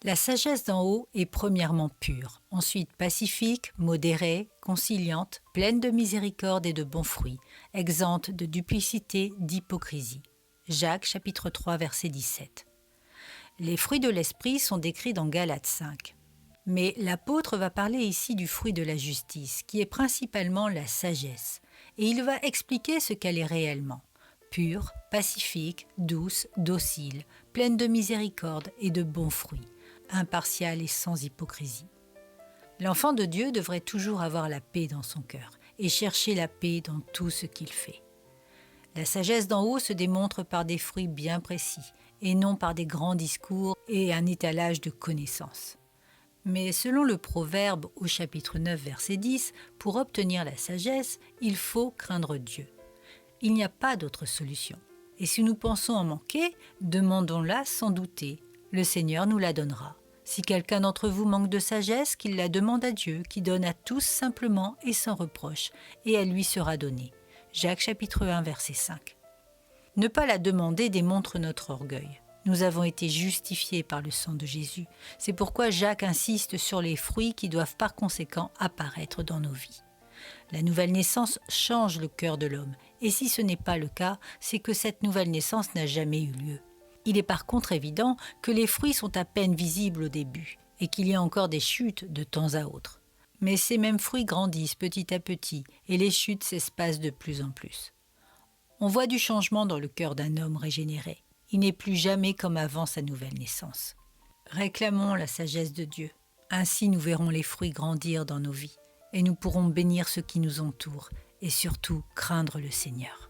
La sagesse d'en haut est premièrement pure, ensuite pacifique, modérée, conciliante, pleine de miséricorde et de bons fruits, exempte de duplicité, d'hypocrisie. Jacques chapitre 3 verset 17. Les fruits de l'esprit sont décrits dans Galates 5. Mais l'apôtre va parler ici du fruit de la justice, qui est principalement la sagesse, et il va expliquer ce qu'elle est réellement. Pure, pacifique, douce, docile, pleine de miséricorde et de bons fruits, impartiale et sans hypocrisie. L'enfant de Dieu devrait toujours avoir la paix dans son cœur et chercher la paix dans tout ce qu'il fait. La sagesse d'en haut se démontre par des fruits bien précis et non par des grands discours et un étalage de connaissances. Mais selon le Proverbe au chapitre 9 verset 10, pour obtenir la sagesse, il faut craindre Dieu. Il n'y a pas d'autre solution. Et si nous pensons en manquer, demandons-la sans douter. Le Seigneur nous la donnera. Si quelqu'un d'entre vous manque de sagesse, qu'il la demande à Dieu, qui donne à tous simplement et sans reproche, et elle lui sera donnée. Jacques chapitre 1 verset 5. Ne pas la demander démontre notre orgueil. Nous avons été justifiés par le sang de Jésus. C'est pourquoi Jacques insiste sur les fruits qui doivent par conséquent apparaître dans nos vies. La nouvelle naissance change le cœur de l'homme, et si ce n'est pas le cas, c'est que cette nouvelle naissance n'a jamais eu lieu. Il est par contre évident que les fruits sont à peine visibles au début, et qu'il y a encore des chutes de temps à autre. Mais ces mêmes fruits grandissent petit à petit, et les chutes s'espacent de plus en plus. On voit du changement dans le cœur d'un homme régénéré. Il n'est plus jamais comme avant sa nouvelle naissance. Réclamons la sagesse de Dieu. Ainsi nous verrons les fruits grandir dans nos vies et nous pourrons bénir ceux qui nous entourent et surtout craindre le Seigneur.